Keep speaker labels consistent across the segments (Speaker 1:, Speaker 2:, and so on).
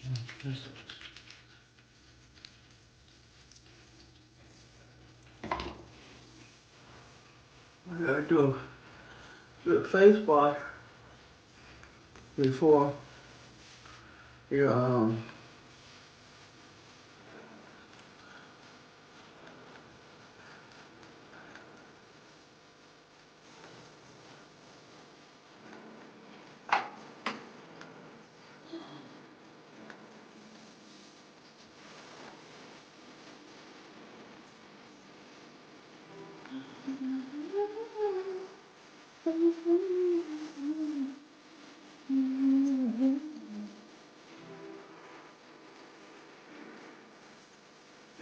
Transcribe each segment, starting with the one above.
Speaker 1: I gotta do a face wash before you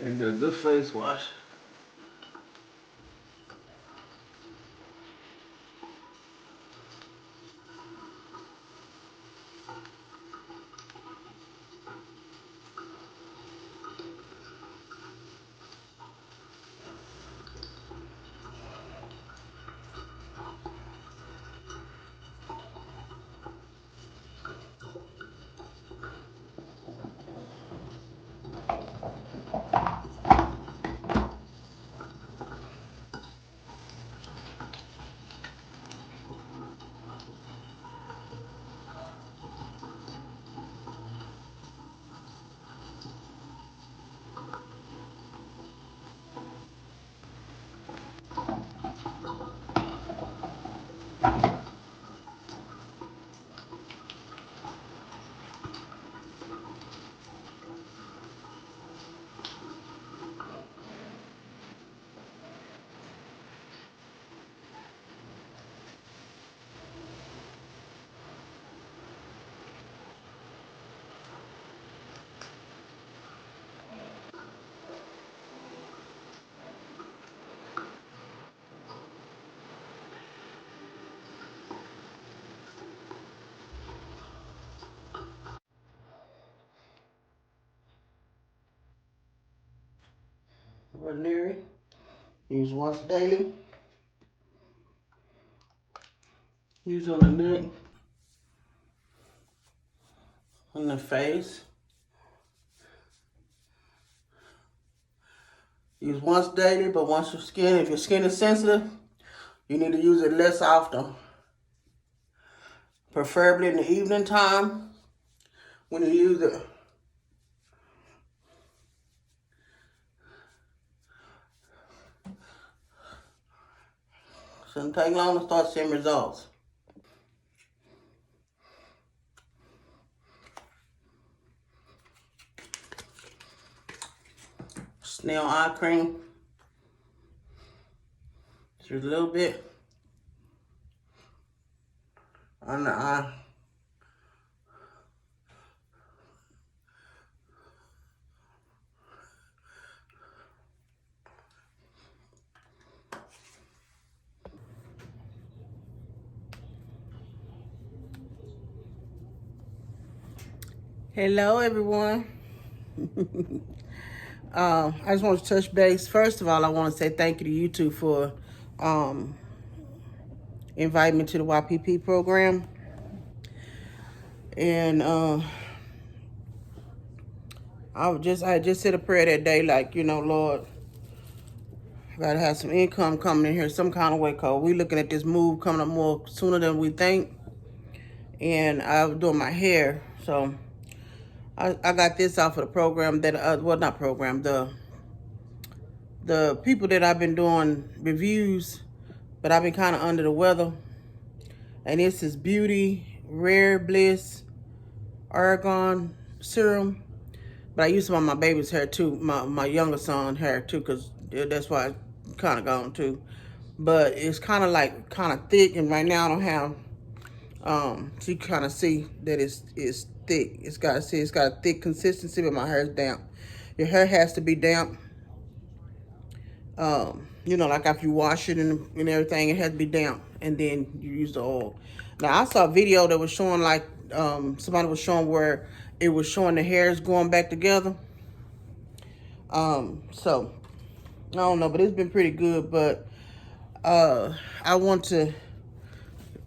Speaker 1: and do the face wash. Ordinary. Use once daily. Use on the neck, on the face. Use once daily, but once if your skin is sensitive, you need to use it less often. Preferably in the evening time when you use it. Shouldn't take long to start seeing results. Snail eye cream. Just a little bit on the eye. Hello, everyone. I just want to touch base. First of all, I want to say thank you to YouTube for inviting me to the YPP program. And I just said a prayer that day, like, Lord, I gotta have some income coming in here some kind of way, cause we looking at this move coming up more sooner than we think. And I was doing my hair, so I got this off of the program that well, not program, the people that I've been doing reviews, but I've been kind of under the weather. And this is Beauty Rare Bliss Argan Serum. But I use some on my baby's hair too, my younger son's hair too, because that's why it's kind of gone too. But it's kind of thick, and right now I don't have, so you kind of see that it's thick. It's got a thick consistency, but my hair is damp. Your hair has to be damp. Like after you wash it and everything, it has to be damp, and then you use the oil. Now, I saw a video that was showing somebody was showing where it was showing the hairs going back together. So I don't know, but it's been pretty good. But I want to at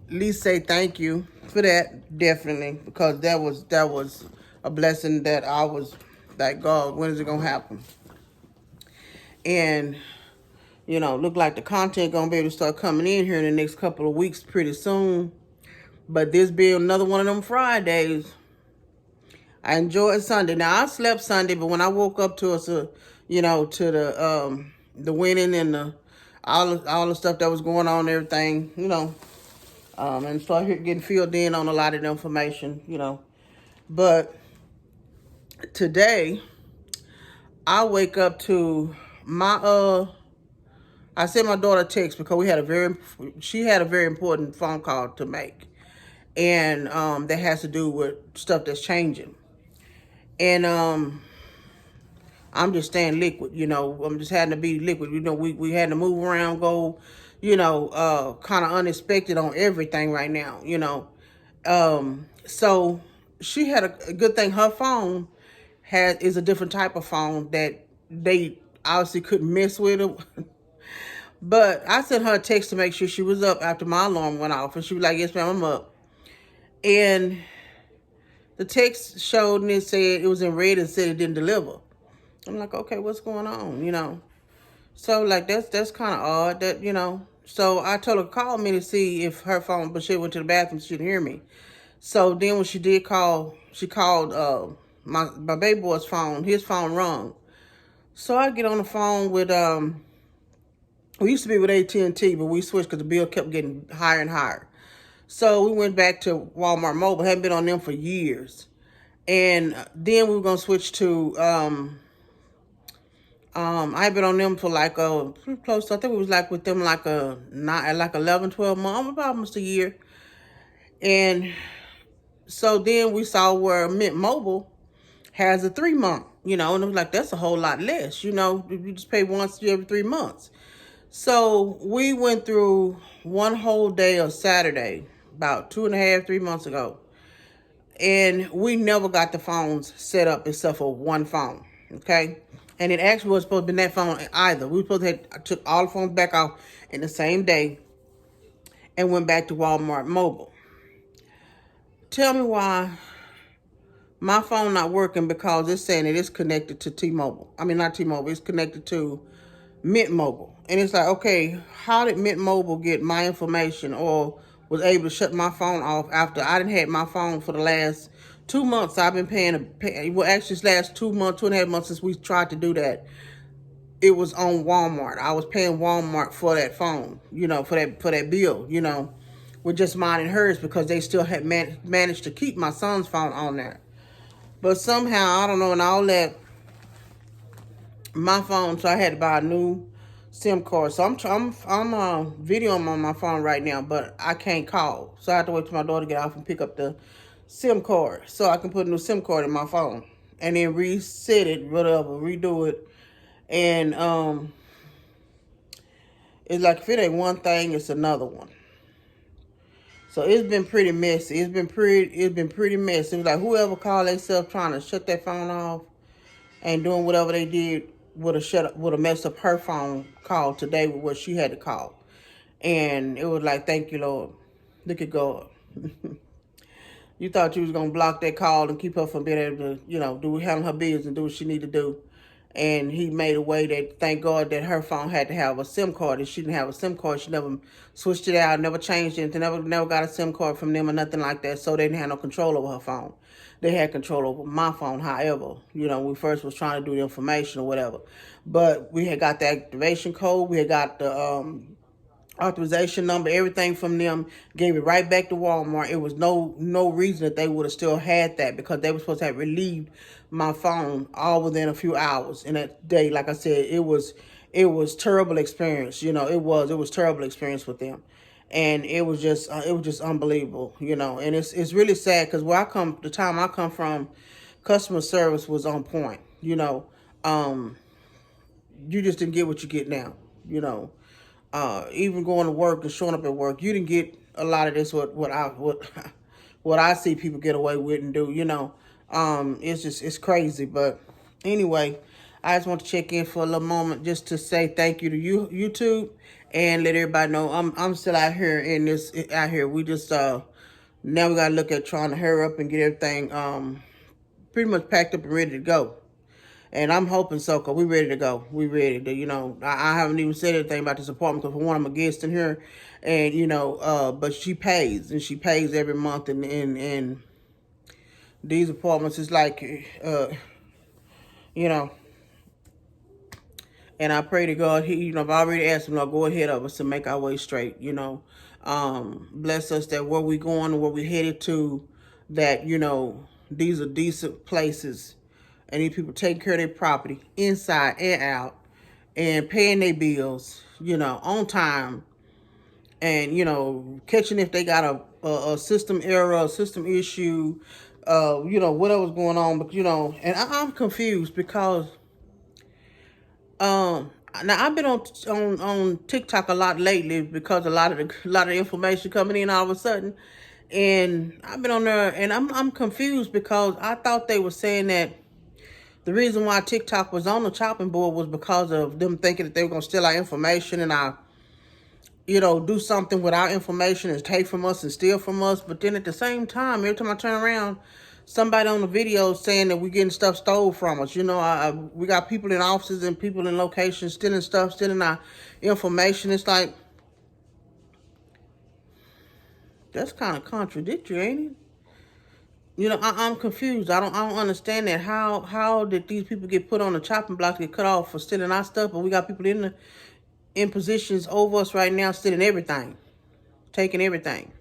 Speaker 1: least say thank you for that, definitely, because that was a blessing that I was like, God, when is it gonna happen? And look like the content gonna be able to start coming in here in the next couple of weeks pretty soon. But this being another one of them Fridays, I enjoyed Sunday. Now I slept Sunday, but when I woke up to us, to the winning and all the stuff that was going on, and everything, and started getting filled in on a lot of the information, But today, I wake up to my I sent my daughter a text because she had a very important phone call to make, and that has to do with stuff that's changing, and I'm just staying liquid, I'm just having to be liquid, we had to move around, go, kind of unexpected on everything right now, so she had a good thing. Her phone is a different type of phone that they obviously couldn't mess with it. But I sent her a text to make sure she was up after my alarm went off, and she was like, "Yes, ma'am, I'm up." And the text showed and it said it was in red and said it didn't deliver. I'm like, okay, what's going on, So like that's kind of odd that. So I told her to call me to see if her phone, but she went to the bathroom, she didn't hear me. So then when she did call, she called my baby boy's phone. His phone rung. So I get on the phone with we used to be with AT&T, but we switched because the bill kept getting higher and higher. So we went back to Walmart Mobile. Hadn't been on them for years. And then we were going to switch to, I had been on them for like pretty close. I think it was like with them like like 11, 12 months, about almost a year. And so then we saw where Mint Mobile has a 3 month, and it was like, that's a whole lot less, you just pay once every 3 months. So we went through one whole day of Saturday, about 2.5, 3 months ago. And we never got the phones set up except for one phone, okay? And it actually was supposed to be that phone either. We were supposed to have took all the phones back off in the same day and went back to Walmart Mobile. Tell me why my phone not working, because it's saying it is connected to T-Mobile. I mean, not T-Mobile. It's connected to Mint Mobile. And it's like, okay, how did Mint Mobile get my information or was able to shut my phone off after I didn't have my phone for the last 2 months? I've been paying, well, actually, this last 2 months, 2.5 months since we tried to do that. It was on Walmart. I was paying Walmart for that phone, for that bill, with just mine and hers, because they still had managed to keep my son's phone on there. But somehow, I don't know, and all that, my phone, so I had to buy a new SIM card. So I'm videoing on my phone right now, but I can't call. So I have to wait till my daughter get off and pick up the SIM card so I can put a new SIM card in my phone and then reset it, whatever, redo it. And it's like, if it ain't one thing, it's another one. So it's been pretty messy. It's been pretty messy. It was like whoever called themselves trying to shut that phone off and doing whatever they did would have messed up her phone call today with what she had to call. And it was like, thank you, Lord. Look at God. You thought you was gonna block that call and keep her from being able to, handle her business and do what she need to do. And he made a way that, thank God, that her phone had to have a SIM card. If she didn't have a SIM card, she never switched it out, never changed it, never got a SIM card from them or nothing like that. So they didn't have no control over her phone. They had control over my phone, however, we first was trying to do the information or whatever. But we had got the activation code, we had got the authorization number, everything from them, gave it right back to Walmart. It was no reason that they would have still had that, because they were supposed to have relieved my phone all within a few hours in that day. Like I said, it was terrible experience. It was terrible experience with them. And it was just unbelievable, and it's really sad, because the time I come from, customer service was on point, you just didn't get what you get now, even going to work and showing up at work, you didn't get a lot of this, what I see people get away with and do, it's crazy. But anyway, I just want to check in for a little moment just to say thank you to YouTube, and let everybody know I'm still out here We just now we gotta look at trying to hurry up and get everything pretty much packed up and ready to go. And I'm hoping so, because we ready to go. We ready to, I haven't even said anything about this apartment, because for one, I'm a guest in here. And, but she pays, and she pays every month. And these apartments is like, you know, and I pray to God, I've already asked him, Lord, go ahead of us and make our way straight, bless us that where we going and where we headed to, that, these are decent places. And these people taking care of their property inside and out and paying their bills, on time. And, catching if they got a system error, a system issue, whatever's going on. But, and I'm confused because, now I've been on TikTok a lot lately, because a lot of information coming in all of a sudden. And I've been on there, and I'm confused, because I thought they were saying that the reason why TikTok was on the chopping board was because of them thinking that they were going to steal our information and do something with our information and take from us and steal from us. But then at the same time, every time I turn around, somebody on the video saying that we're getting stuff stole from us. We got people in offices and people in locations stealing stuff, stealing our information. It's like, that's kind of contradictory, ain't it? I'm confused. I don't understand that. How did these people get put on the chopping block to get cut off for stealing our stuff? But we got people in positions over us right now stealing everything, taking everything.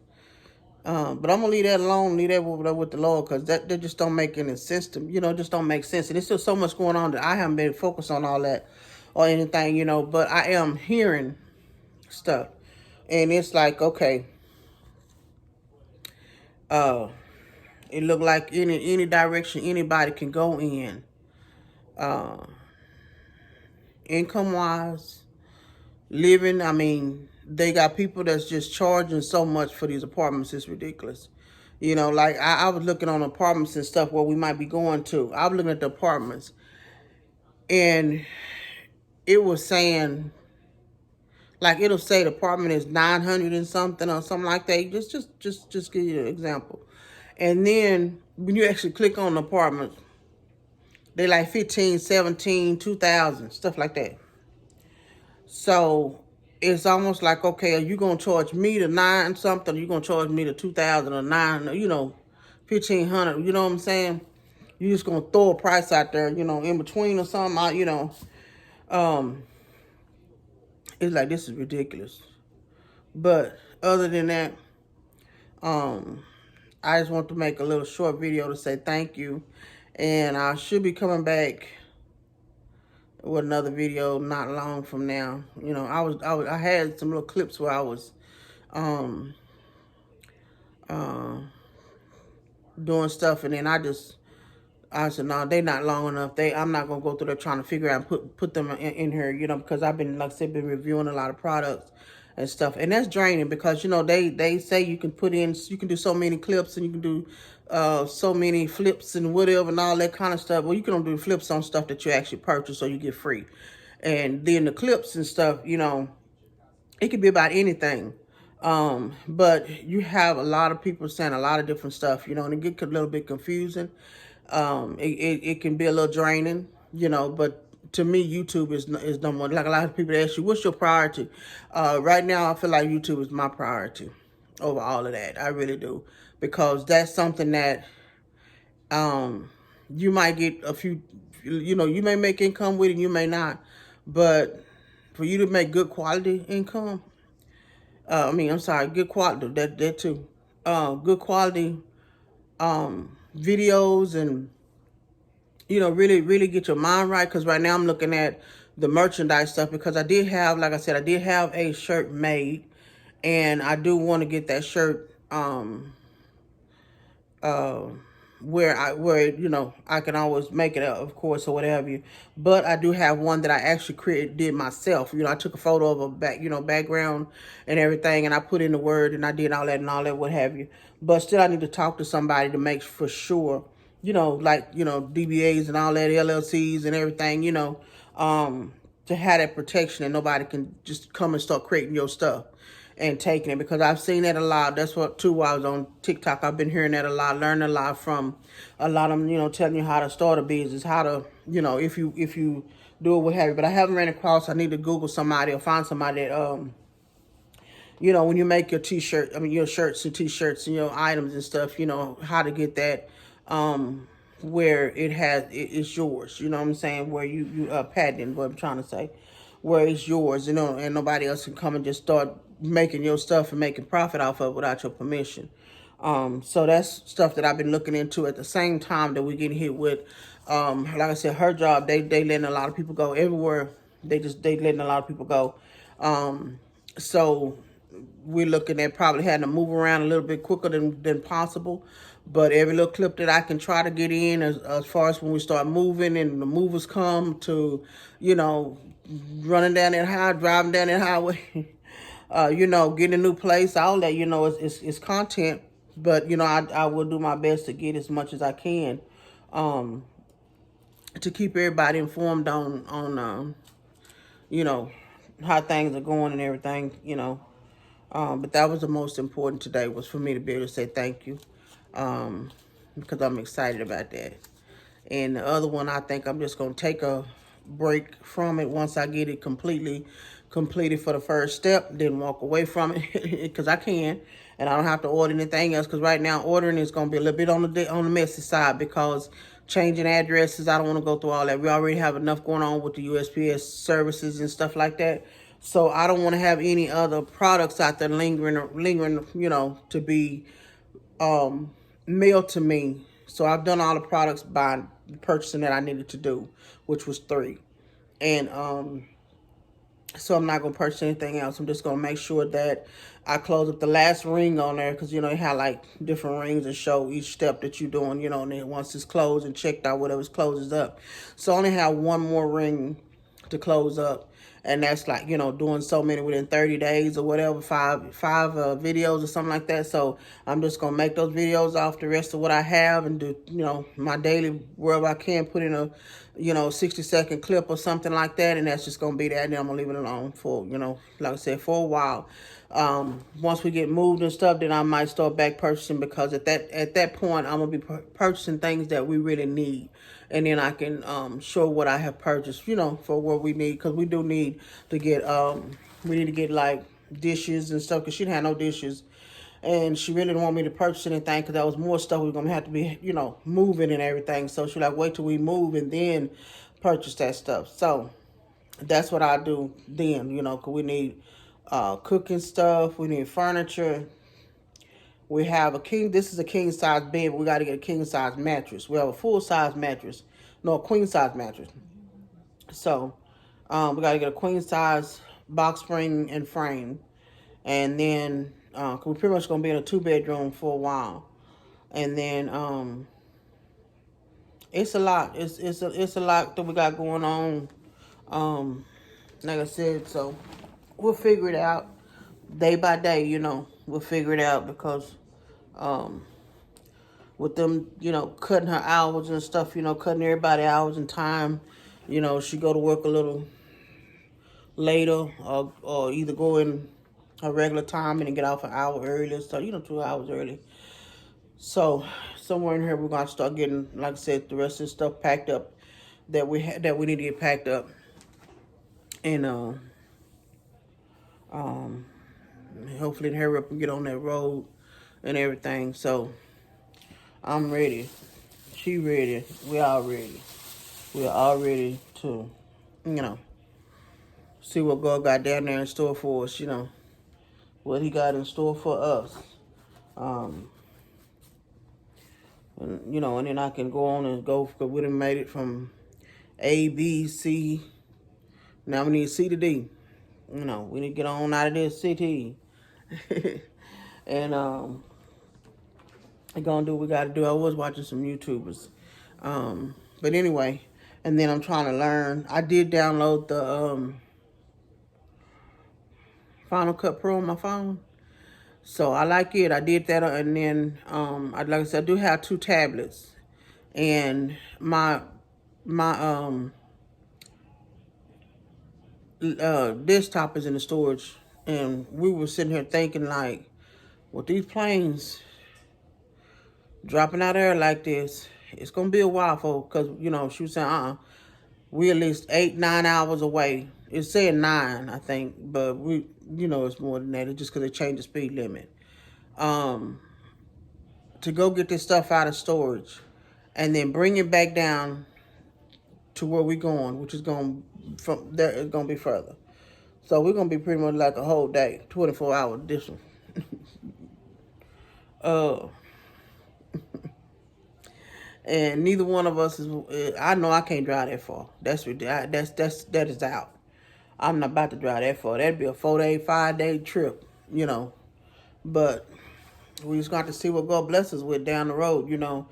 Speaker 1: But I'm gonna leave that alone, leave that with the Lord, because that just don't make any sense to me. Just don't make sense. And there's still so much going on that I haven't been focused on all that or anything, but I am hearing stuff. And it's like, okay, it looked like any direction anybody can go in, income wise, living. I mean, they got people that's just charging so much for these apartments. It's ridiculous. Like I was looking on apartments and stuff where we might be going to. I was looking at the apartments, and it was saying, like, it'll say the apartment is 900 and something or something like that. Just give you an example. And then when you actually click on the apartment, they like 15, 17, 2,000, stuff like that. So it's almost like, okay, are you going to charge me the 9 something? Or are you going to charge me the 2,000 or 9, 1,500? You know what I'm saying? You just going to throw a price out there, in between or something, it's like, this is ridiculous. But other than that, I just want to make a little short video to say thank you. And I should be coming back with another video not long from now. I had some little clips where I was doing stuff, and then I said, no, they're not long enough. I'm not gonna go through there trying to figure out and put them in here, because I've been, like I said, been reviewing a lot of products and stuff, and that's draining, because they say you can do so many clips, and you can do so many flips and whatever and all that kind of stuff. Well, you can only do flips on stuff that you actually purchase or you get free, and then the clips and stuff, it could be about anything. But you have a lot of people saying a lot of different stuff, and it gets a little bit confusing. It can be a little draining, but to me, YouTube is number one. Like, a lot of people ask you, what's your priority? Right now, I feel like YouTube is my priority over all of that. I really do. Because that's something that you might get a few, you may make income with it, you may not. But for you to make good quality income, good quality, that too. Good quality videos, and really get your mind right. Because right now I'm looking at the merchandise stuff, because I did have, like I said, I did have a shirt made, and I do want to get that shirt where I can always make it up, of course, or whatever you. But I do have one that I actually did myself. I took a photo of a background and everything, and I put in the word, and I did all that, what have you. But still, I need to talk to somebody to make for sure, DBAs and all that, LLCs and everything, to have that protection, and nobody can just come and start creating your stuff. and taking it, because I've seen that a lot. That's what too, while I was on TikTok, I've been hearing that a lot, learning a lot from a lot of them, telling you how to start a business, how to, if you do it, what have you. But I haven't ran across, I need to Google somebody or find somebody that, when you make your t-shirt, your shirts and t-shirts and your items and stuff, how to get that, where it's yours, you know what I'm saying? Where you patent, what I'm trying to say, where it's yours, and nobody else can come and just start making your stuff and making profit off of it without your permission. So that's stuff that I've been looking into at the same time that we're getting hit with. Like I said, her job, they letting a lot of people go everywhere. They letting a lot of people go. So we're looking at probably having to move around a little bit quicker than possible. But every little clip that I can try to get in, as far as when we start moving and the movers come to, running down that highway, driving down that highway, getting a new place, all that, it's content. But, I will do my best to get as much as I can, to keep everybody informed on how things are going and everything. But that was the most important today, was for me to be able to say thank you, because I'm excited about that. And the other one, I think I'm just going to take a break from it once I get it completely completed for the first step, then walk away from it, because I can, and I don't have to order anything else, because right now ordering is going to be a little bit on the messy side, because changing addresses, I don't want to go through all that. We already have enough going on with the USPS services and stuff like that. So I don't want to have any other products out there lingering, to be mailed to me. So I've done all the products by purchasing that I needed to do, which was 3. And so I'm not going to purchase anything else. I'm just going to make sure that I close up the last ring on there, because, you have like different rings that show each step that you're doing, and then once it's closed and checked out, whatever's closes up. So I only have one more ring to close up. And that's like, doing so many within 30 days or whatever, five videos or something like that. So I'm just going to make those videos off the rest of what I have and do, my daily, wherever I can, put in a, 60-second clip or something like that. And that's just going to be that. And then I'm going to leave it alone for, like I said, for a while. Once we get moved and stuff, then I might start back purchasing, because at that point, I'm going to be purchasing things that we really need. And then I can show what I have purchased, for what we need. Because we do need to get, we need to get like dishes and stuff, because she didn't have no dishes. And she really didn't want me to purchase anything, because that was more stuff we were going to have to be, moving and everything. So she like, wait till we move and then purchase that stuff. So that's what I do then, because we need cooking stuff. We need furniture. We have this is a king size bed, but we got to get a king size mattress. We have a full size mattress, no, a queen size mattress. So we got to get a queen size box spring and frame. And then, cause we're pretty much going to be in a 2-bedroom for a while. And then, it's a lot. It's a lot that we got going on. Like I said, so we'll figure it out day by day, we'll figure it out, because with them, cutting her hours and stuff, cutting everybody hours and time, she go to work a little later, or either go in her regular time and then get off an hour earlier, so 2 hours early. So somewhere in here we're gonna start getting, like I said, the rest of the stuff packed up that we need to get packed up, and hopefully hurry up and get on that road and everything. So I'm ready. She ready. We all ready. We are all ready to, see what God got down there in store for us, what he got in store for us. And, and then I can go on and go, because we done made it from A, B, C. Now we need C to D. We need to get on out of this city. And we're gonna do what we gotta do. I was watching some YouTubers. But anyway, and then I'm trying to learn. I did download the Final Cut Pro on my phone. So I like it. I did that, and then like I said, I do have 2 tablets, and my desktop is in the storage And we were sitting here thinking like, with these planes dropping out there like this, it's gonna be a while for, cause you know, she was saying, we at least 8-9 hours away. It said 9, I think, but we, you know, it's more than that. It's just cause they changed the speed limit. To go get this stuff out of storage, and then bring it back down to where we're going, which is going from there. It's gonna be further. So we're gonna be pretty much like a whole day, 24 hour distance. And neither one of us is. I know I can't drive that far. That is out. I'm not about to drive that far. That'd be a 4-day, 5-day trip, you know. But we just got to see what God bless us with down the road, you know,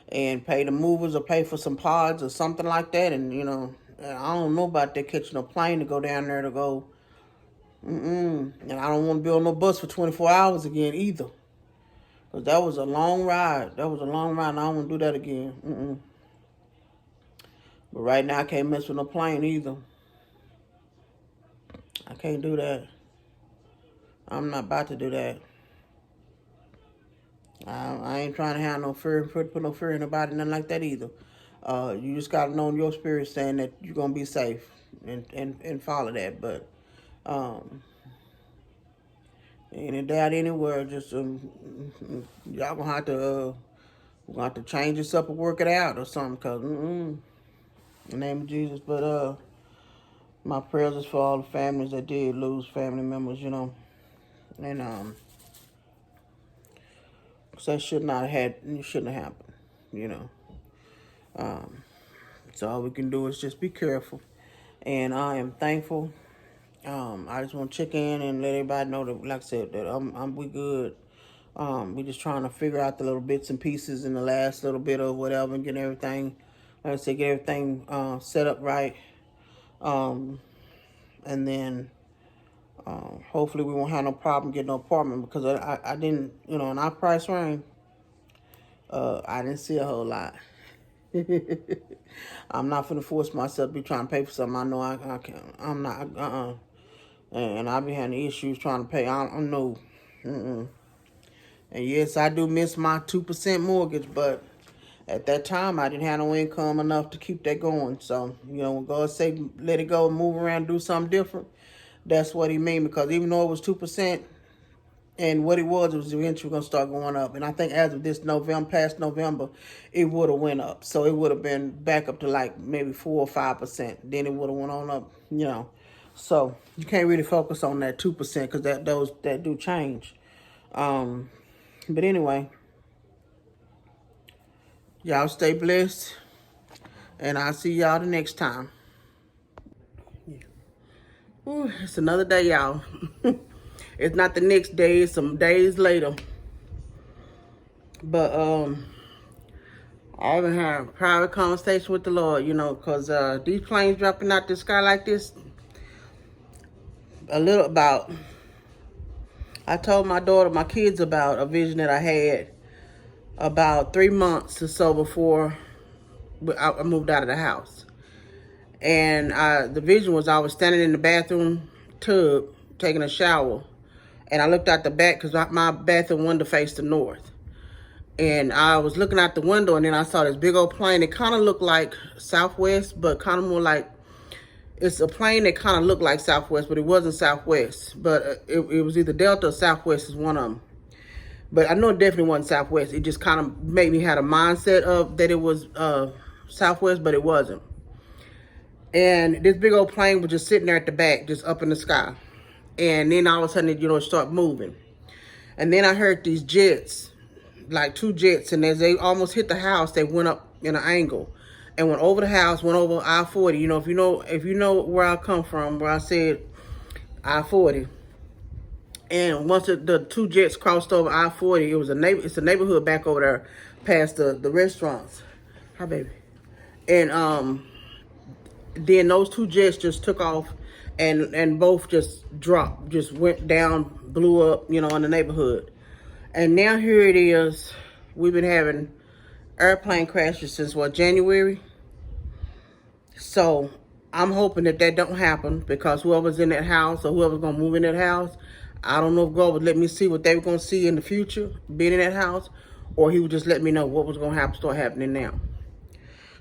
Speaker 1: and pay the movers or pay for some pods or something like that. And you know, I don't know about that catching a plane to go down there to go. And I don't want to be on no bus for 24 hours again either. Because that was a long ride. That was a long ride, and I don't want to do that again. But right now, I can't mess with no plane either. I can't do that. I'm not about to do that. I ain't trying to have no fear, put no fear in nobody, nothing like that either. You just got to know in your spirit saying that you're going to be safe and follow that. But any doubt anywhere, just y'all gonna have to change this up and work it out or something. Cause in the name of Jesus. But my prayers is for all the families that did lose family members, you know, and cause that shouldn't have happened, you know. So all we can do is just be careful, and I am thankful. I just want to check in and let everybody know that, like I said, that we good. We just trying to figure out the little bits and pieces in the last little bit of whatever and get everything, like I said, get everything set up right. And then hopefully we won't have no problem getting no apartment, because I didn't, you know, in our price range, I didn't see a whole lot. I'm not finna force myself to be trying to pay for something I know I can't. I'm not, and I be having issues trying to pay. I don't know. And yes, I do miss my 2% mortgage, but at that time, I didn't have no income enough to keep that going. So, you know, when God say let it go, move around, do something different, that's what he mean. Because even though it was 2%, and what it was eventually going to start going up. And I think as of this past November, it would have went up. So it would have been back up to like maybe 4 or 5%. Then it would have went on up, you know. So you can't really focus on that 2% because that do change. But anyway, y'all stay blessed, and I'll see y'all the next time. Ooh, it's another day, y'all. It's not the next day, it's some days later. But I even had a private conversation with the Lord, you know, because these planes dropping out the sky like this, I told my kids about a vision that I had about 3 months or so before I moved out of the house. And the vision was I was standing in the bathroom tub taking a shower, and I looked out the back because my bathroom window faced the north. And I was looking out the window, and then I saw this big old plane. It kind of looked like Southwest, but kind of more like, it's a plane that kind of looked like Southwest, but it wasn't Southwest. But it was either Delta or Southwest is one of them. But I know it definitely wasn't Southwest. It just kind of made me have a mindset of that it was Southwest, but it wasn't. And this big old plane was just sitting there at the back, just up in the sky. And then all of a sudden, you know, it started moving. And then I heard these jets, like 2 jets, and as they almost hit the house, they went up in an angle and went over the house, went over I-40. You know, if you know where I come from, where I said I-40. And once the 2 jets crossed over I-40, it's a neighborhood back over there past the restaurants. Hi, baby. And then those 2 jets just took off, and both just dropped, just went down, blew up, you know, in the neighborhood. And now here it is. We've been having airplane crashes since January. So I'm hoping that that don't happen, because whoever's in that house or whoever's going to move in that house, I don't know if God would let me see what they were going to see in the future being in that house, or he would just let me know what was going to happen, start happening now.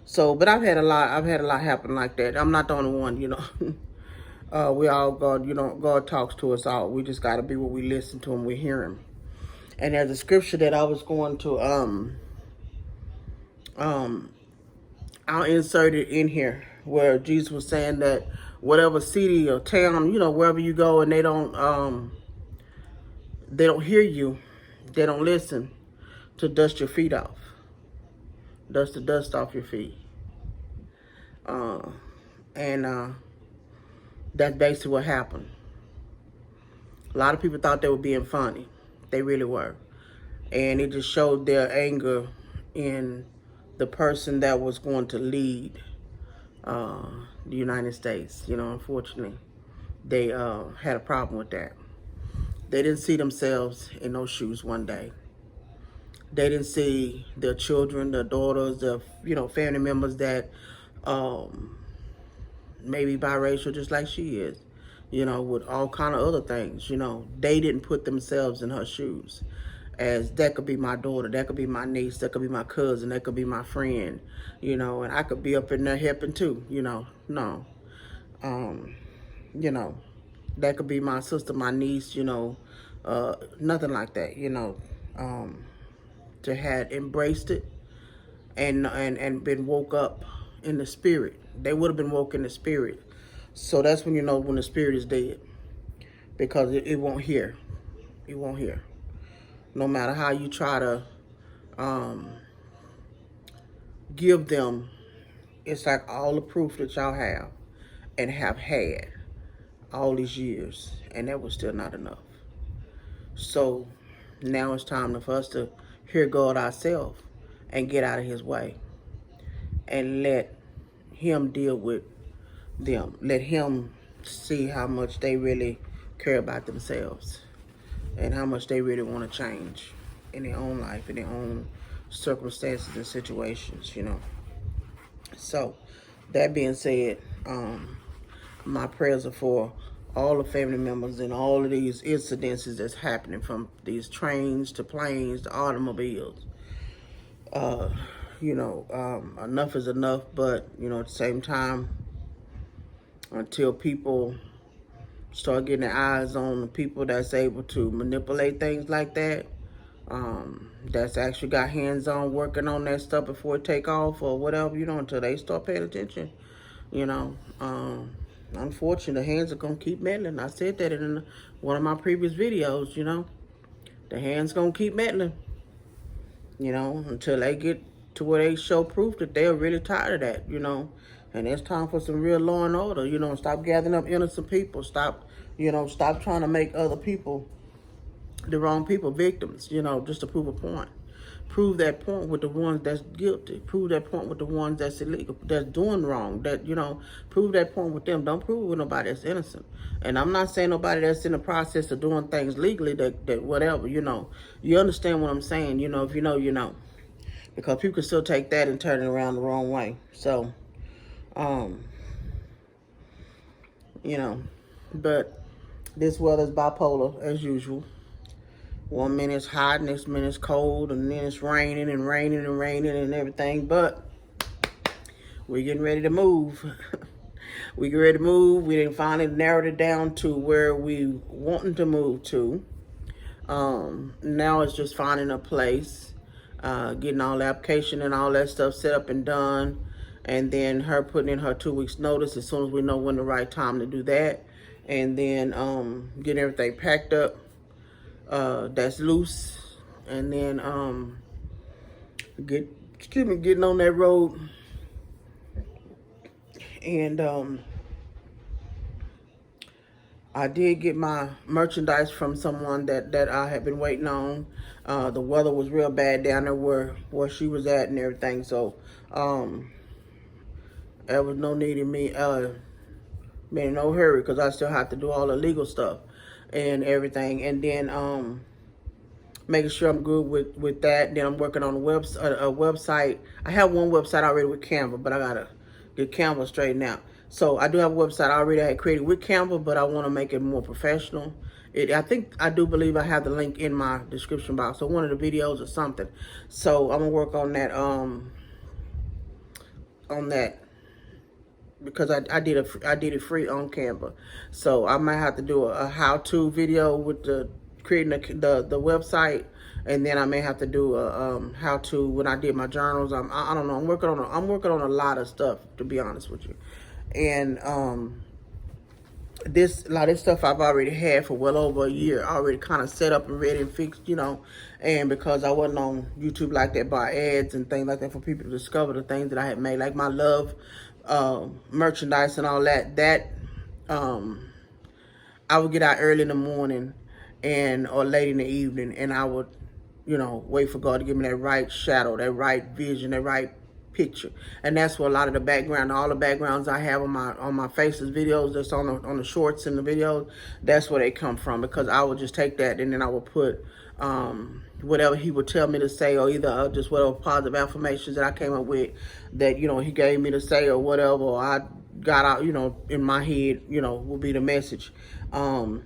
Speaker 1: So, but I've had a lot happen like that. I'm not the only one, you know. We all, God, you know, God talks to us all. We just got to be what we listen to him, we hear him. And there's a scripture that I was going to, I'll insert it in here, where Jesus was saying that whatever city or town, you know, wherever you go and they don't hear you, they don't listen, to dust your feet off. Dust the dust off your feet. And that's basically what happened. A lot of people thought they were being funny. They really were. And it just showed their anger in the person that was going to lead the United States. You know, unfortunately, they had a problem with that. They didn't see themselves in those shoes one day. They didn't see their children, their daughters, their, you know, family members that maybe biracial, just like she is, you know, with all kind of other things. You know, they didn't put themselves in her shoes, as that could be my daughter, that could be my niece, that could be my cousin, that could be my friend, you know, and I could be up in there helping too, you know. No, you know, that could be my sister, my niece, you know, nothing like that, you know. To had embraced it and been woke up in the spirit, they would have been woke in the spirit. So that's when you know when the spirit is dead, because it won't hear. It won't hear. No matter how you try to give them, it's like all the proof that y'all have and have had all these years, and that was still not enough. So now it's time for us to hear God ourselves and get out of his way and let him deal with them. Let him see how much they really care about themselves and how much they really want to change in their own life, in their own circumstances and situations, you know. So that being said, my prayers are for all the family members and all of these incidences that's happening, from these trains to planes to automobiles. You know, enough is enough, but, you know, at the same time, until people start getting their eyes on the people that's able to manipulate things like that, that's actually got hands-on working on that stuff before it take off or whatever, you know, until they start paying attention, you know. Unfortunately, the hands are going to keep meddling. I said that in one of my previous videos, you know. The hands going to keep meddling, you know, until they get to where they show proof that they're really tired of that, you know. And it's time for some real law and order, you know. Stop gathering up innocent people. Stop, you know, stop trying to make other people, the wrong people, victims, you know, just to prove a point. Prove that point with the ones that's guilty. Prove that point with the ones that's illegal, that's doing wrong. That, you know, prove that point with them. Don't prove it with nobody that's innocent. And I'm not saying nobody that's in the process of doing things legally, that whatever, you know. You understand what I'm saying, you know. If you know, you know. Because people can still take that and turn it around the wrong way. So, you know, but this weather's bipolar as usual. 1 minute it's hot, next minute it's cold, and then it's raining and raining and raining and everything. But we're getting ready to move. We get ready to move. We didn't finally narrowed it down to where we wanting to move to. Now it's just finding a place, getting all the application and all that stuff set up and done, and then her putting in her 2 weeks notice as soon as we know when the right time to do that, and then getting everything packed up that's loose, and then getting on that road. And I did get my merchandise from someone that I had been waiting on. The weather was real bad down there where she was at and everything, so there was no need in me being in no hurry, because I still have to do all the legal stuff and everything. And then making sure I'm good with that. Then I'm working on a website. I have one website already with Canva, but I gotta get Canva straightened out. So I do have a website I already had created with Canva, but I want to make it more professional. I do believe I have the link in my description box, so one of the videos or something. So I'm gonna work on that. On that, because I did it free on Canva. So I might have to do a how-to video with the creating the website, and then I may have to do a how-to when I did my journals. I don't know. I'm working on a lot of stuff, to be honest with you, and a lot of stuff I've already had for well over a year, already kind of set up and ready and fixed, and because I wasn't on YouTube like that by ads and things like that for people to discover the things that I had made, like my love merchandise and all that, I would get out early in the morning or late in the evening, and I would, wait for God to give me that right shadow, that right vision, that right picture. And that's where a lot of the background, all the backgrounds I have on my faces videos, that's on the shorts and the videos, that's where they come from, because I would just take that and then I would put whatever he would tell me to say, or either just whatever positive affirmations that I came up with that he gave me to say, or whatever, or I got out in my head will be the message. And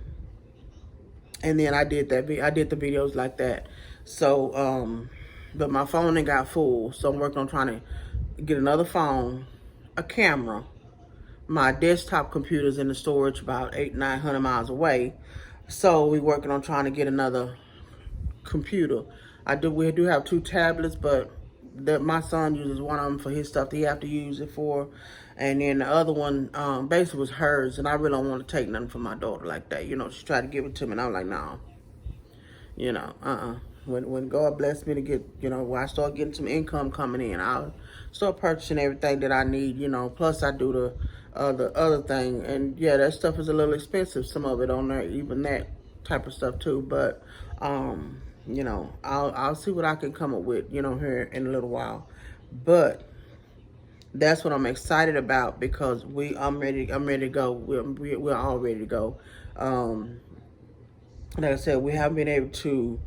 Speaker 1: then I did the videos like that. So but my phone then got full, so I'm working on trying to get another phone, a camera. My desktop computer's in the storage about 800-900 miles away, so we're working on trying to get another computer. We do have 2 tablets, but my son uses one of them for his stuff that he have to use it for, and then the other one basically was hers, and I really don't want to take nothing from my daughter like that. She tried to give it to me, and I'm like, no. When God blessed me to get, when I start getting some income coming in, I'll start purchasing everything that I need, plus I do the other thing. And yeah, that stuff is a little expensive, some of it on there, even that type of stuff too. But, I'll see what I can come up with, here in a little while. But that's what I'm excited about, because I'm ready to go. We're all ready to go. Like I said, we haven't been able to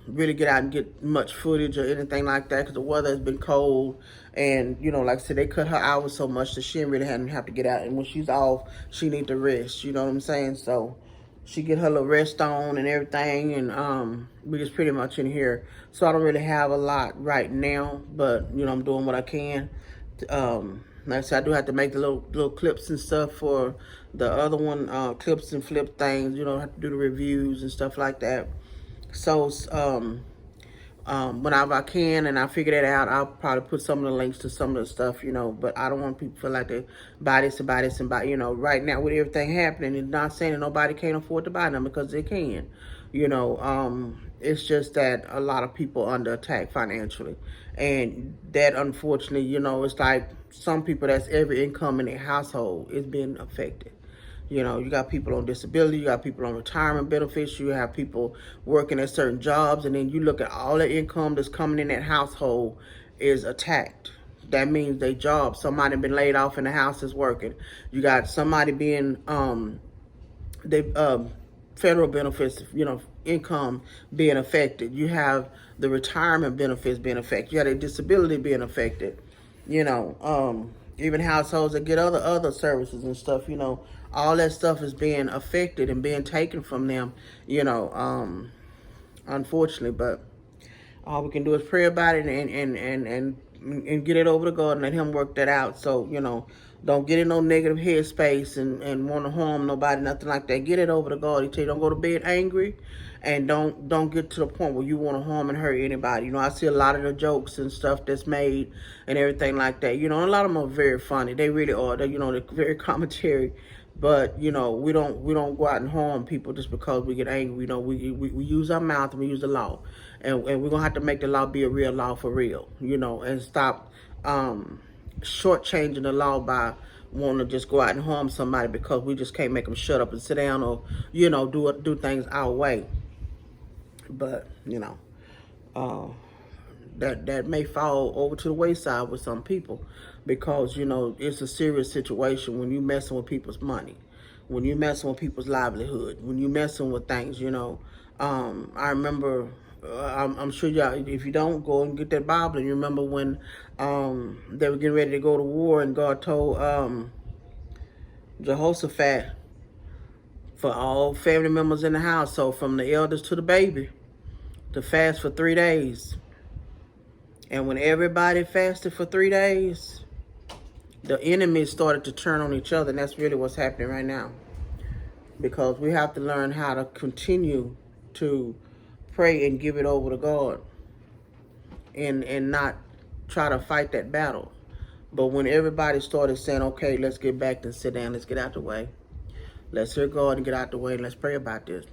Speaker 1: really get out and get much footage or anything like that, because the weather has been cold, and like I said, they cut her hours so much that she really hadn't have to get out, and when she's off, she need to rest. You know what I'm saying? So she get her little rest on and everything, and we just pretty much in here. So I don't really have a lot right now, but I'm doing what I can. Like I said, I do have to make the little clips and stuff for the other one, clips and flip things. Have to do the reviews and stuff like that. So whenever I can and I figure that out, I'll probably put some of the links to some of the stuff, but I don't want people to feel like they buy this and buy this and buy, right now with everything happening, it's not saying that nobody can't afford to buy them, because they can, it's just that a lot of people under attack financially, and that unfortunately, it's like some people, that's every income in their household is being affected. You got people on disability, you got people on retirement benefits, you have people working at certain jobs, and then you look at all the income that's coming in that household is attacked. That means they job, somebody been laid off in the house is working. You got somebody being, federal benefits, income being affected. You have the retirement benefits being affected. You have the disability being affected. Even households that get other services and stuff, all that stuff is being affected and being taken from them, unfortunately. But all we can do is pray about it and get it over to God and let him work that out. So, don't get in no negative headspace and want to harm nobody, nothing like that. Get it over to God. He tell you, don't go to bed angry, and don't get to the point where you want to harm and hurt anybody. I see a lot of the jokes and stuff that's made and everything like that. A lot of them are very funny. They really are. They're very commentary. But we don't go out and harm people just because we get angry. We use our mouth and we use the law, and we're gonna have to make the law be a real law for real. And stop shortchanging the law by wanting to just go out and harm somebody because we just can't make them shut up and sit down, or do things our way. But that may fall over to the wayside with some people, because it's a serious situation when you messing with people's money, when you messing with people's livelihood, when you messing with things. I remember, I'm sure y'all, if you don't, go and get that Bible, and you remember when they were getting ready to go to war, and God told Jehoshaphat for all family members in the household, from the elders to the baby, to fast for 3 days. And when everybody fasted for 3 days, the enemies started to turn on each other. And that's really what's happening right now. Because we have to learn how to continue to pray and give it over to God. And not try to fight that battle. But when everybody started saying, okay, let's get back and sit down, let's get out the way. Let's hear God and get out the way, and let's pray about this.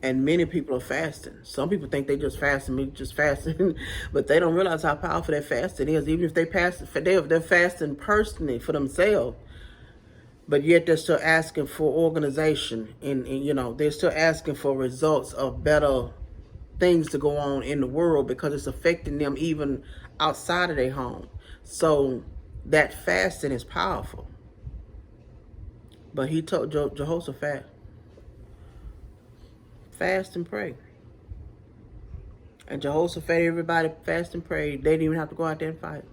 Speaker 1: And many people are fasting. Some people think they just fasting, but they don't realize how powerful that fasting is. Even if they they're fasting personally for themselves, but yet they're still asking for organization, and they're still asking for results of better things to go on in the world, because it's affecting them even outside of their home. So that fasting is powerful. But he told Jehoshaphat, fast and pray. And Jehoshaphat, everybody fast and pray. They didn't even have to go out there and fight,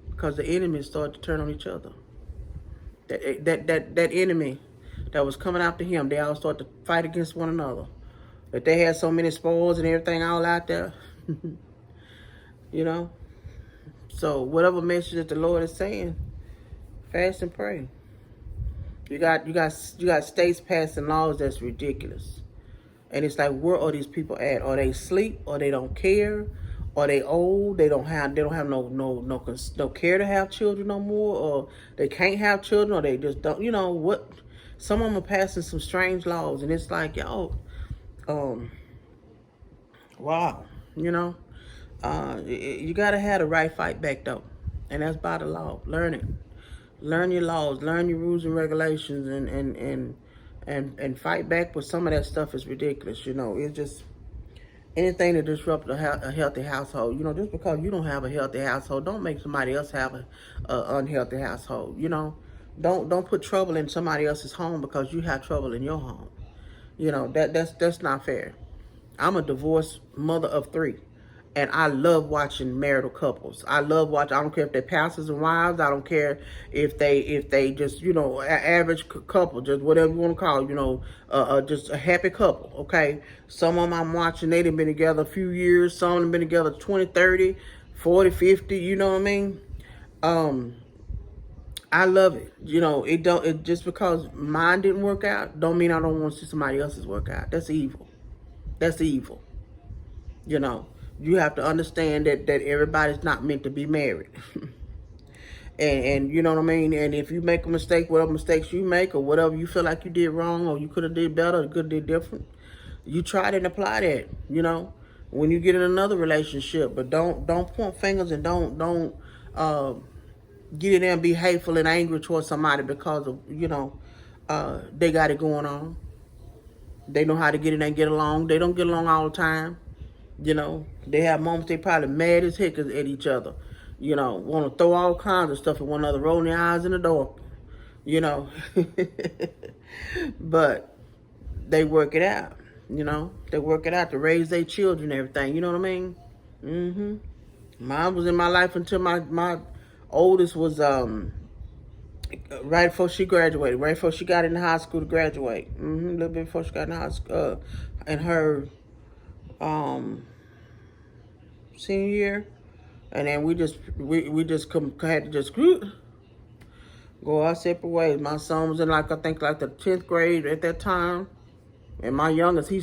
Speaker 1: because the enemies started to turn on each other. That enemy that was coming after him, they all started to fight against one another. That they had so many spoils and everything all out there. So whatever message that the Lord is saying, fast and pray. You got states passing laws that's ridiculous. And it's like, where are these people at? Are they asleep? Or they don't care? Are they old? They don't have no care to have children no more, or they can't have children, or they just don't. What? Some of them are passing some strange laws, and it's like, yo, wow, you gotta have the right fight back though, and that's by the law. Learn it, learn your laws, learn your rules and regulations, and fight back. But some of that stuff is ridiculous. It's just anything to disrupt a healthy household. Just because you don't have a healthy household, don't make somebody else have a unhealthy household. Don't put trouble in somebody else's home because you have trouble in your home. That's not fair. I'm a divorced mother of 3. And I love watching marital couples. I don't care if they're pastors and wives. I don't care if they just, average couple, just whatever you want to call, just a happy couple, okay? Some of them I'm watching, they've been together a few years. Some of them been together 20, 30, 40, 50, you know what I mean? I love it. It just because mine didn't work out, don't mean I don't want to see somebody else's work out. That's evil. That's evil. You have to understand that everybody's not meant to be married. and you know what I mean? And if you make a mistake, whatever mistakes you make, or whatever you feel like you did wrong, or you could have did better, or could have did different, you try it and apply that, when you get in another relationship. But don't point fingers, and don't get in there and be hateful and angry towards somebody because of, they got it going on. They know how to get in there and get along. They don't get along all the time. They have moments they probably mad as heck at each other. Want to throw all kinds of stuff at one another, rolling their eyes in the door. But they work it out. They work it out to raise their children and everything. You know what I mean? Mine was in my life until my oldest was right before she graduated, right before she got into high school to graduate. A little bit before she got into high school, in her senior year. And then we just had to just go our separate ways. My son was in I think the 10th grade at that time. And my youngest, he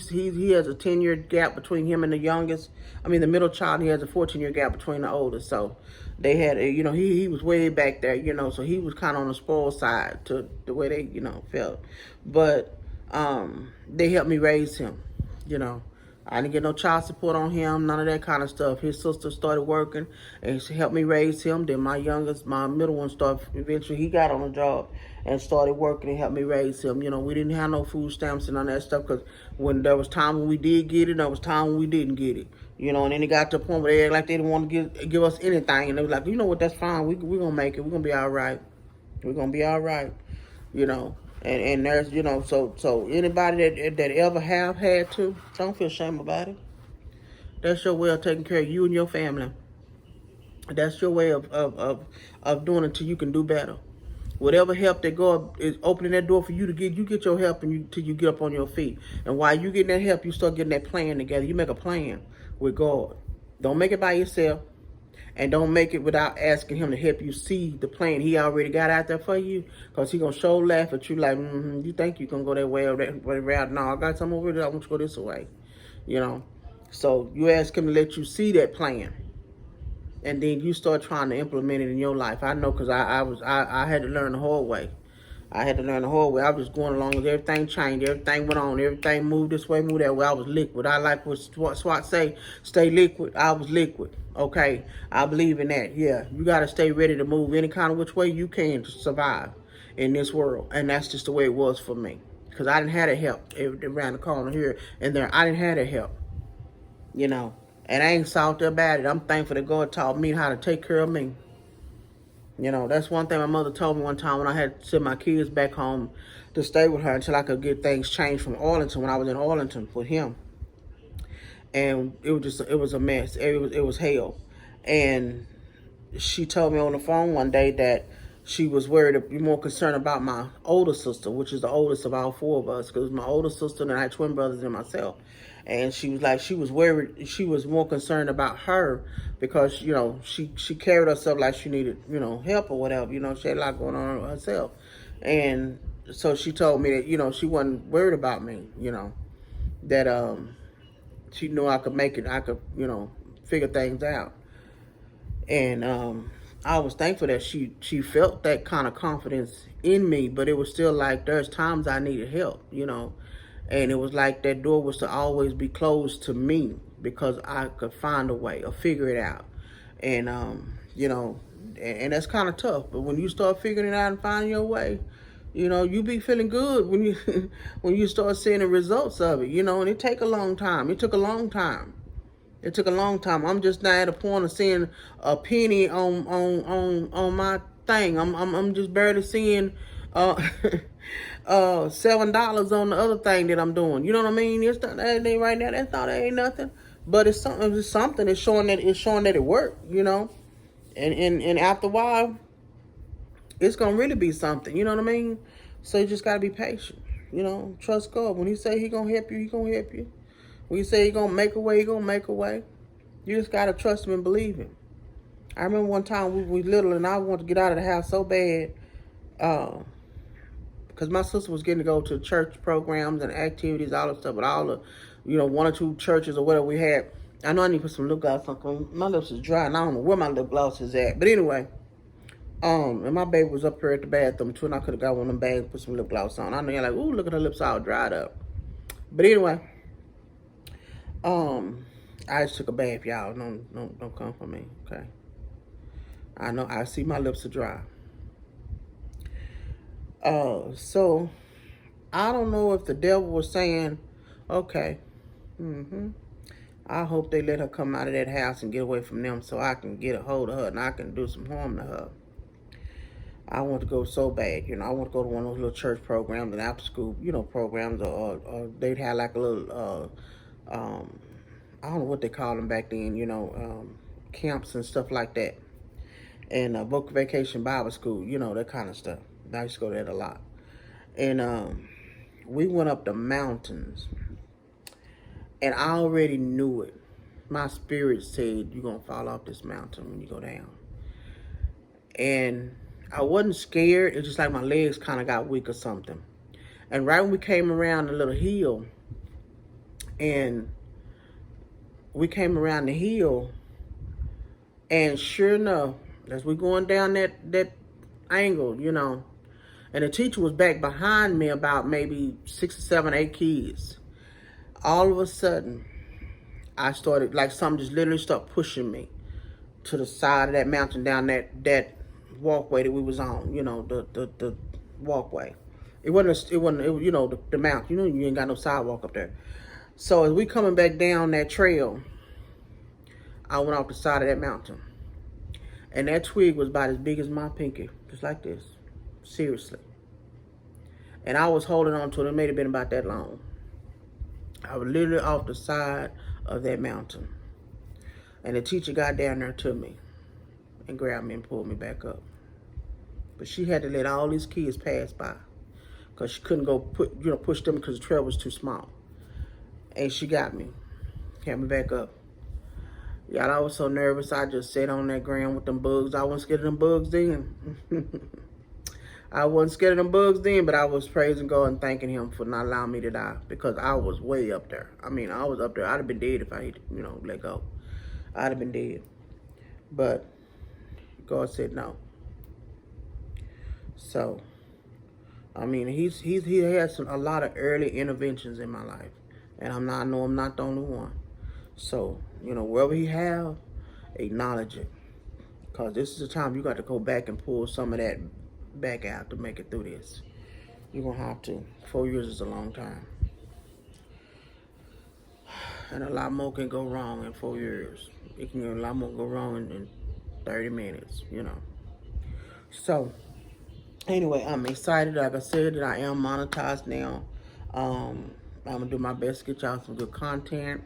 Speaker 1: has a 10-year gap between him and the youngest. I mean, the middle child, he has a 14-year gap between the oldest. So they had, he was way back there, so he was kind of on the spoiled side to the way they, felt. But they helped me raise him, I didn't get no child support on him, none of that kind of stuff. His sister started working, and she helped me raise him. Then my middle one, eventually he got on a job and started working and helped me raise him. We didn't have no food stamps and none of that stuff, because when there was time when we did get it, there was time when we didn't get it. And then it got to the point where they acted like they didn't want to give us anything. And they was like, you know what, that's fine. We're going to make it. We're going to be all right. We're going to be all right, And there's, so anybody that ever have had to, don't feel shame about it. That's your way of taking care of you and your family. That's your way of doing it till you can do better. Whatever help that God is opening that door for you to get, you get your help and till you get up on your feet. And while you getting that help, you start getting that plan together. You make a plan with God. Don't make it by yourself. And don't make it without asking him to help you see the plan he already got out there for you. Because he going to show laugh at you like, you think you can go that way or that way around. No, I got something over there. I want you to go this way. You know. So you ask him to let you see that plan. And then you start trying to implement it in your life. I know because I had to learn the hard way. I had to learn the hard way. I was going along with everything changed. Everything went on. Everything moved this way, moved that way. I was liquid. I like what SWAT say, stay liquid. I was liquid. Okay, I believe in that. Yeah, you got to stay ready to move any kind of which way you can to survive in this world. And that's just the way it was for me. Because I didn't have the help around the corner here and there. I didn't have the help, you know. And I ain't salty about it. I'm thankful that God taught me how to take care of me. You know, that's one thing my mother told me one time when I had to send my kids back home to stay with her until I could get things changed from Arlington when I was in Arlington with him. And it was a mess. It was hell. And she told me on the phone one day that she was worried, more concerned about my older sister, which is the oldest of all four of us, because my older sister and I had twin brothers and myself. And she was like, she was worried, she was more concerned about her because, you know, she carried herself like she needed, you know, help or whatever. You know, she had a lot going on herself. And so she told me that, you know, she wasn't worried about me, you know, that she knew I could make it, I could, you know, figure things out. And I was thankful that she felt that kind of confidence in me, but it was still like there's times I needed help, you know. And it was like that door was to always be closed to me because I could find a way or figure it out. And, you know, and that's kind of tough. But when you start figuring it out and finding your way, you know, you be feeling good when you when you start seeing the results of it, you know. And it take a long time. It took a long time. It took a long time. I'm just now at a point of seeing a penny on my thing. I'm just barely seeing $7 on the other thing that I'm doing. You know what I mean? It's not that ain't right now. That's not that ain't nothing. But it's something. It's something. It's showing that it worked. You know, and after a while, it's gonna really be something. You know what I mean? So you just gotta be patient. You know, trust God. When He say He gonna help you, He gonna help you. When He say He gonna make a way, He gonna make a way. You just gotta trust Him and believe Him. I remember one time we were little and I wanted to get out of the house so bad. Because my sister was getting to go to church programs and activities, all that stuff, but all the, you know, 1 or 2 churches or whatever we had. I know I need to put some lip gloss on. My lips is dry and I don't know where my lip gloss is at. But anyway, and my baby was up here at the bathroom too, and I could have got one of them bags and put some lip gloss on. I know you're like, ooh, look at her lips all dried up. But anyway, I just took a bath, y'all. Don't come for me, okay? I know, I see my lips are dry. So I don't know if the devil was saying, okay, I hope they let her come out of that house and get away from them so I can get a hold of her and I can do some harm to her. I want to go so bad, you know. I want to go to one of those little church programs and after school, you know, programs, or they'd have like a little, I don't know what they call them back then, you know, camps and stuff like that. And book vacation Bible school, you know, that kind of stuff. I used to go there a lot. And we went up the mountains. And I already knew it. My spirit said, you're going to fall off this mountain when you go down. And I wasn't scared. It's just like my legs kind of got weak or something. And right when we came around the little hill, and we came around the hill, and sure enough, as we going down that angle, you know, and the teacher was back behind me about maybe 6 or 7, 8 kids. All of a sudden, I started, like something just literally started pushing me to the side of that mountain, down that walkway that we was on, you know, the walkway. It wasn't, you know, the mountain. You know, you ain't got no sidewalk up there. So as we coming back down that trail, I went off the side of that mountain. And that twig was about as big as my pinky, just like this. Seriously. And I was holding on to it. It may have been about that long. I was literally off the side of that mountain. And the teacher got down there to me and grabbed me and pulled me back up. But she had to let all these kids pass by because she couldn't go push them because the trail was too small. And she got me. Had me back up. Y'all, I was so nervous. I just sat on that ground with them bugs. I wasn't scared of them bugs then. I wasn't scared of them bugs then, but I was praising God and thanking him for not allowing me to die because I was way up there. I mean, I was up there. I'd have been dead if I had, let go. I'd have been dead. But God said no. So, I mean, he has a lot of early interventions in my life. And I know I'm not the only one. So, wherever he have, acknowledge it. Because this is the time you got to go back and pull some of that back out to make it through this. You're going to have to. 4 years is a long time. And a lot more can go wrong in 4 years. A lot more go wrong in 30 minutes, So, anyway, I'm excited. Like I said, that I am monetized now. I'm going to do my best to get y'all some good content.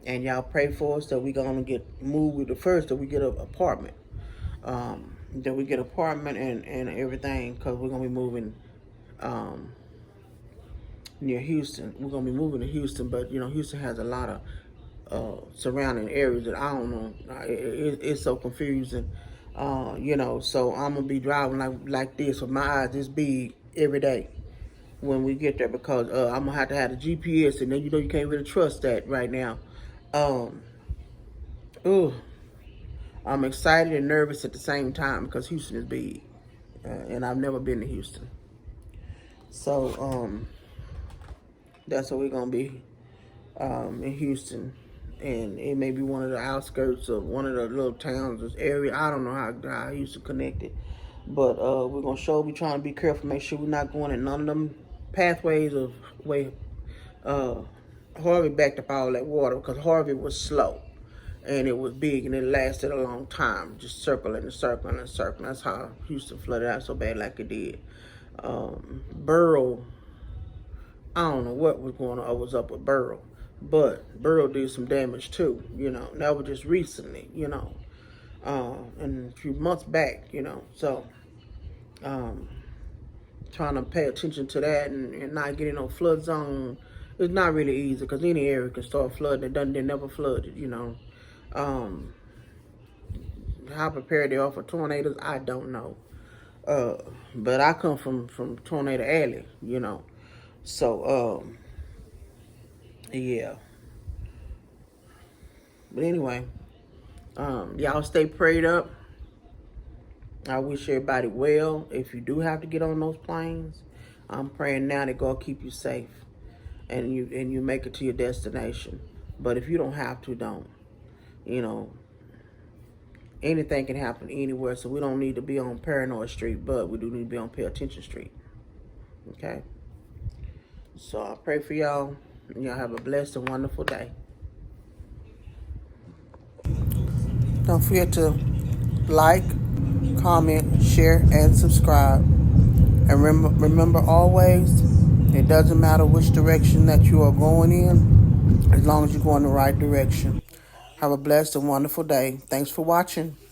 Speaker 1: And y'all pray for us that we're going to get moved with the first, that we get an apartment. That we get an apartment and everything, because we're going to be moving near Houston. We're going to be moving to Houston, but, Houston has a lot of surrounding areas that I don't know. It's so confusing, so I'm going to be driving like this with my eyes this big every day when we get there, because I'm going to have the GPS, and then, you can't really trust that right now. I'm excited and nervous at the same time because Houston is big, and I've never been to Houston. So that's where we're gonna be, in Houston, and it may be one of the outskirts of one of the little towns, this area. I don't know how Houston connected, but we're gonna be trying to be careful, make sure we're not going in none of them pathways of way. Harvey backed up all that water because Harvey was slow. And it was big, and it lasted a long time, just circling and circling and circling. That's how Houston flooded out so bad like it did. Burrow, I don't know what was going on, was up with Burrow, but Burrow did some damage too, That was just recently, and a few months back, So, trying to pay attention to that and not getting no flood zone. It's not really easy because any area can start flooding. They never flooded, How prepared they are for tornadoes, I don't know. But I come from Tornado Alley, So, yeah. But anyway, y'all stay prayed up. I wish everybody well. If you do have to get on those planes, I'm praying now that God keep you safe and you make it to your destination. But if you don't have to, don't. Anything can happen anywhere, so we don't need to be on Paranoid Street, but we do need to be on Pay Attention Street. Okay? So I pray for y'all, and y'all have a blessed and wonderful day. Don't forget to like, comment, share, and subscribe. And remember always, it doesn't matter which direction that you are going in, as long as you're going the right direction. Have a blessed and wonderful day. Thanks for watching.